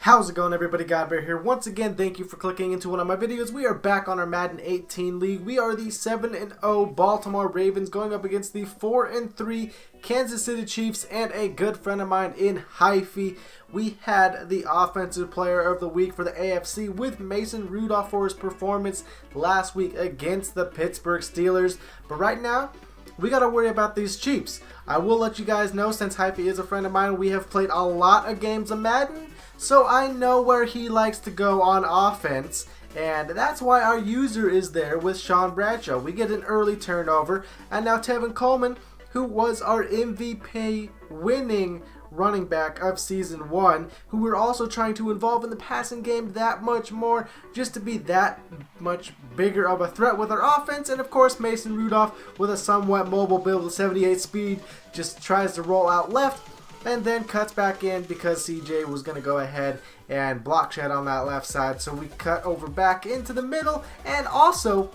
How's it going, everybody? GodBaer here. Once again, thank you for clicking into one of my videos. We are back on our Madden 18 league. We are the 7-0 Baltimore Ravens going up against the 4-3 Kansas City Chiefs and a good friend of mine in Hyphy. We had the Offensive Player of the Week for the AFC with Mason Rudolph for his performance last week against the Pittsburgh Steelers. But right now, we got to worry about these Chiefs. I will let you guys know, since Hyphy is a friend of mine, we have played a lot of games of Madden. So I know where he likes to go on offense, and that's why our user is there with Sean Bradshaw. We get an early turnover, and now Tevin Coleman, who was our MVP winning running back of Season 1, who we're also trying to involve in the passing game that much more, just to be that much bigger of a threat with our offense. And of course, Mason Rudolph with a somewhat mobile build with 78 speed, just tries to roll out left, and then cuts back in because CJ was going to go ahead and block shed on that left side. So we cut over back into the middle and also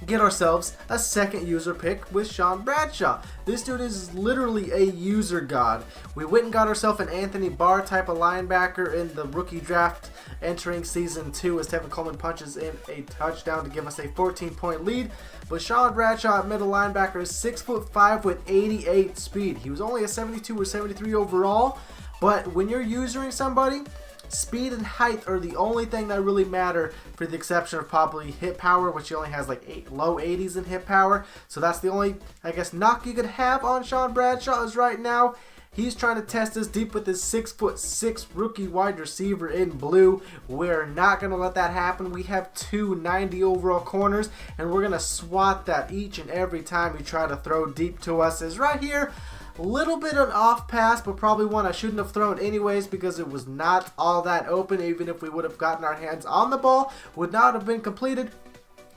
get ourselves a second user pick with Sean Bradshaw. This dude is literally a user god. We went and got ourselves an Anthony Barr type of linebacker in the rookie draft entering Season 2 as Tevin Coleman punches in a touchdown to give us a 14-point lead. But Sean Bradshaw at middle linebacker is 6'5" with 88 speed. He was only a 72 or 73 overall, but when you're using somebody, speed and height are the only thing that really matter, for the exception of probably hit power, which he only has like low 80s in hit power. So that's the only, I guess, knock you could have on Sean Bradshaw is right now he's trying to test us deep with his 6'6" rookie wide receiver in blue. We're not going to let that happen. We have two 90 overall corners, and we're going to swat that each and every time you try to throw deep to us. Is right here. Little bit of an off pass, but probably one I shouldn't have thrown anyways because it was not all that open. Even if we would have gotten our hands on the ball, would not have been completed.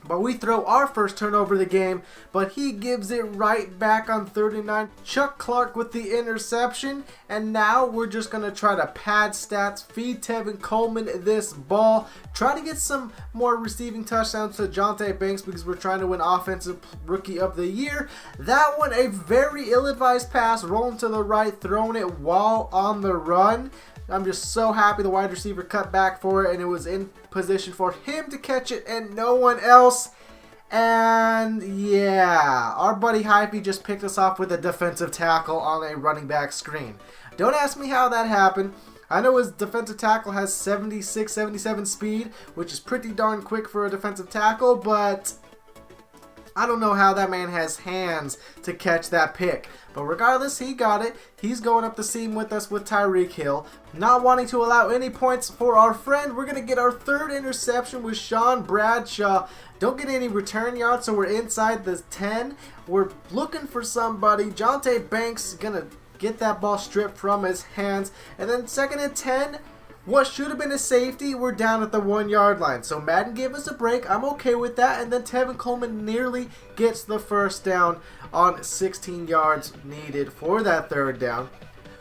But we throw our first turnover of the game, but he gives it right back on 39. Chuck Clark with the interception, and now we're just going to try to pad stats, feed Tevin Coleman this ball, try to get some more receiving touchdowns to GodBaer because we're trying to win Offensive Rookie of the Year. That one, a very ill-advised pass, rolling to the right, throwing it while on the run. I'm just so happy the wide receiver cut back for it, and it was in position for him to catch it and no one else. And yeah, our buddy Hypey just picked us off with a defensive tackle on a running back screen. Don't ask me how that happened. I know his defensive tackle has 76, 77 speed, which is pretty darn quick for a defensive tackle, but I don't know how that man has hands to catch that pick. But regardless, he got it. He's going up the seam with us with Tyreek Hill. Not wanting to allow any points for our friend, we're going to get our third interception with Sean Bradshaw. Don't get any return yards, so we're inside the 10. We're looking for somebody. GodBaer is going to get that ball stripped from his hands. And then second and 10. What should have been a safety, we're down at the 1 yard line. So Madden gave us a break. I'm okay with that. And then Tevin Coleman nearly gets the first down on 16 yards needed for that third down.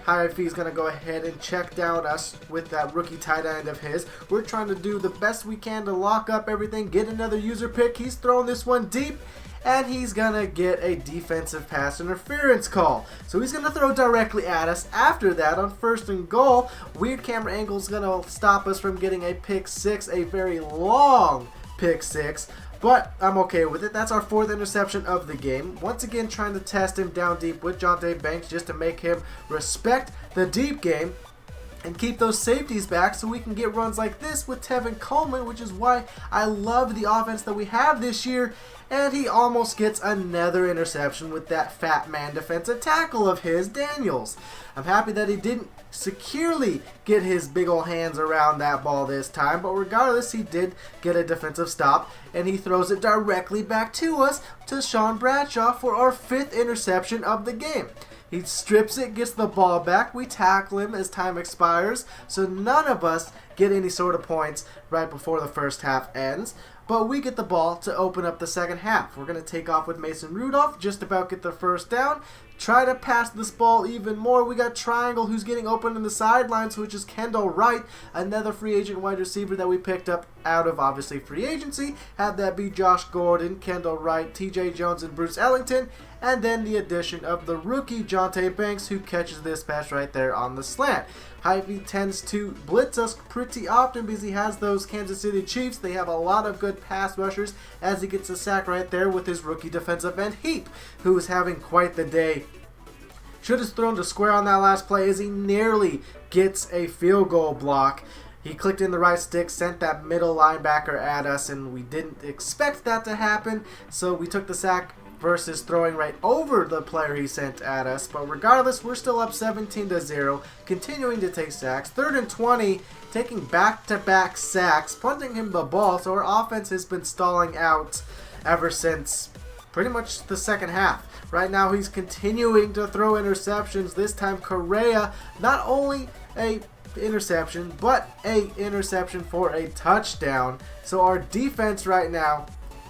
Hyphy's going to go ahead and check down us with that rookie tight end of his. We're trying to do the best we can to lock up everything, get another user pick. He's throwing this one deep, and he's going to get a defensive pass interference call. So he's going to throw directly at us. After that, on first and goal, weird camera angle is going to stop us from getting a pick six, a very long pick six. But I'm okay with it. That's our fourth interception of the game. Once again, trying to test him down deep with GodBaer just to make him respect the deep game and keep those safeties back so we can get runs like this with Tevin Coleman, which is why I love the offense that we have this year. And he almost gets another interception with that fat man defensive tackle of his, Daniels. I'm happy that he didn't securely get his big ol' hands around that ball this time, but regardless, he did get a defensive stop, and he throws it directly back to us, to Sean Bradshaw, for our fifth interception of the game. He strips it, gets the ball back, we tackle him as time expires, so none of us get any sort of points right before the first half ends. But we get the ball to open up the second half. We're going to take off with Mason Rudolph, just about get the first down. Try to pass this ball even more. We got Triangle, who's getting open in the sidelines, which is Kendall Wright, another free agent wide receiver that we picked up out of obviously free agency. Had that be Josh Gordon, Kendall Wright, TJ Jones, and Bruce Ellington. And then the addition of the rookie Jonte Banks, who catches this pass right there on the slant. Hypey tends to blitz us pretty often because he has those Kansas City Chiefs. They have a lot of good pass rushers as he gets a sack right there with his rookie defensive end Heap, who is having quite the day. Should have thrown to square on that last play as he nearly gets a field goal block. He clicked in the right stick, sent that middle linebacker at us, and we didn't expect that to happen, so we took the sack versus throwing right over the player he sent at us. But regardless, we're still up 17-0, continuing to take sacks. 3rd and 20, taking back-to-back sacks, punting him the ball, so our offense has been stalling out ever since pretty much the second half. Right now, he's continuing to throw interceptions. This time, Correa, not only a interception, but a interception for a touchdown. So our defense right now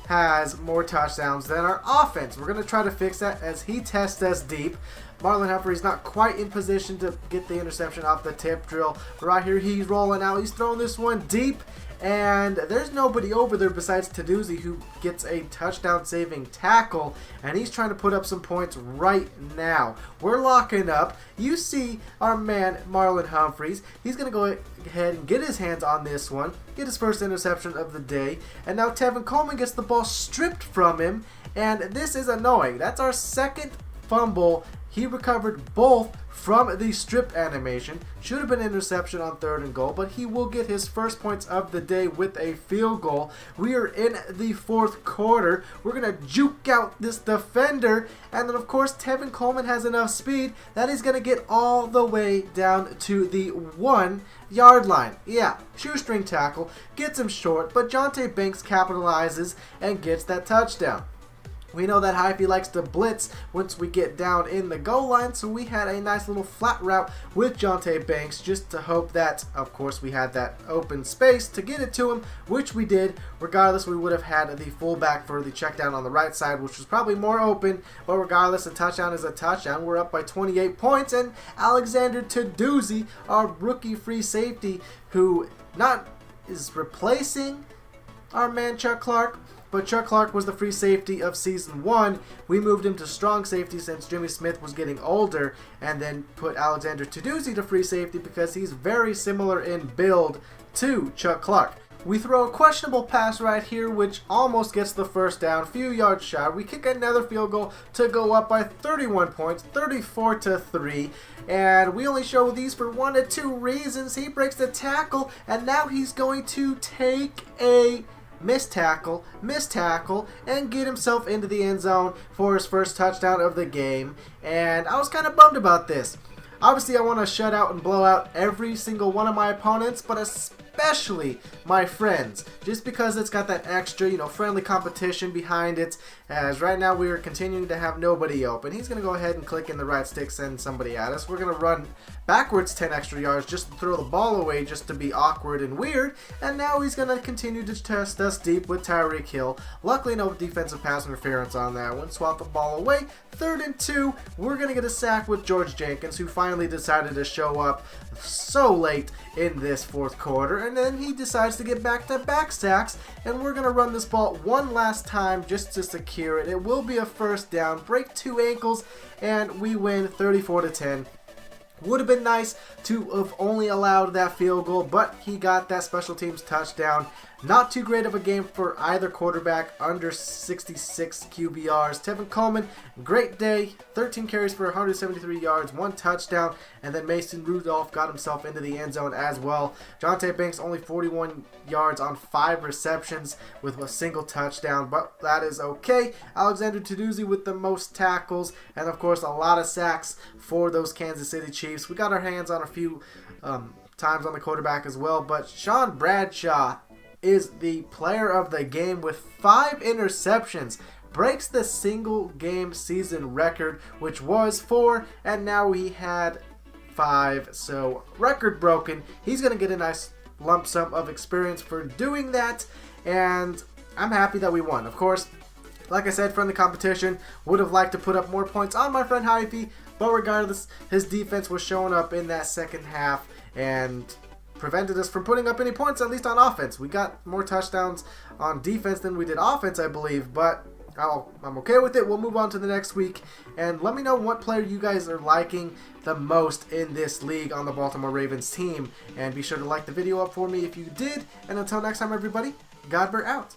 has more touchdowns than our offense. We're going to try to fix that as he tests us deep. Marlon Humphrey's not quite in position to get the interception off the tip drill. Right here, he's rolling out. He's throwing this one deep, and there's nobody over there besides Teduzzi, who gets a touchdown-saving tackle, and he's trying to put up some points right now. We're locking up. You see our man, Marlon Humphreys. He's going to go ahead and get his hands on this one, get his first interception of the day, and now Tevin Coleman gets the ball stripped from him, and this is annoying. That's our second fumble. He recovered both from the strip animation. Should have been interception on 3rd and goal, but he will get his first points of the day with a field goal. We are in the 4th quarter. We're going to juke out this defender, and then of course Tevin Coleman has enough speed that he's going to get all the way down to the 1-yard line. Yeah, shoestring tackle, gets him short, but Jonte Banks capitalizes and gets that touchdown. We know that Hypey likes to blitz once we get down in the goal line, so we had a nice little flat route with Jonte Banks just to hope that, of course, we had that open space to get it to him, which we did. Regardless, we would have had the fullback for the check down on the right side, which was probably more open, but regardless, a touchdown is a touchdown. We're up by 28 points, and Alexander Teduzzi, our rookie free safety, who not is replacing our man Chuck Clark, but Chuck Clark was the free safety of Season 1. We moved him to strong safety since Jimmy Smith was getting older, and then put Alexander Teduzzi to free safety because he's very similar in build to Chuck Clark. We throw a questionable pass right here, which almost gets the first down, few yards shy. We kick another field goal to go up by 31 points, 34-3, and we only show these for 1 of 2 reasons. He breaks the tackle, and now he's going to take a missed tackle, and get himself into the end zone for his first touchdown of the game. And I was kind of bummed about this. Obviously, I want to shut out and blow out every single one of my opponents, but especially my friends, just because it's got that extra, friendly competition behind it. As right now we are continuing to have nobody open. He's going to go ahead and click in the right stick, send somebody at us. We're going to run backwards 10 extra yards just to throw the ball away, just to be awkward and weird. And now he's going to continue to test us deep with Tyreek Hill. Luckily, no defensive pass interference on that one. Swat the ball away. 3rd and 2. We're going to get a sack with George Jenkins, who finally decided to show up so late in this 4th quarter. And then he decides to get back-to-back sacks. And we're going to run this ball one last time just to secure it. It will be a first down. Break 2 ankles, and we win 34-10. Would have been nice to have only allowed that field goal, but he got that special teams touchdown. Not too great of a game for either quarterback, under 66 QBRs. Tevin Coleman, great day, 13 carries for 173 yards, 1 touchdown, and then Mason Rudolph got himself into the end zone as well. Jonte Banks only 41 yards on 5 receptions with a single touchdown, but that is okay. Alexander Teduzzi with the most tackles, and of course a lot of sacks for those Kansas City Chiefs. We got our hands on a few times on the quarterback as well, but Sean Bradshaw is the player of the game with 5 interceptions. Breaks the single game season record, which was 4, and now he had 5. So record broken. He's going to get a nice lump sum of experience for doing that, and I'm happy that we won. Of course, like I said, friendly competition. Would have liked to put up more points on my friend Hypey, but regardless, his defense was showing up in that second half, and prevented us from putting up any points, at least on offense. We got more touchdowns on defense than we did offense, I believe, but I'm okay with it. We'll move on to the next week, and let me know what player you guys are liking the most in this league on the Baltimore Ravens team, and be sure to like the video up for me if you did, and until next time, everybody, GodBaer out.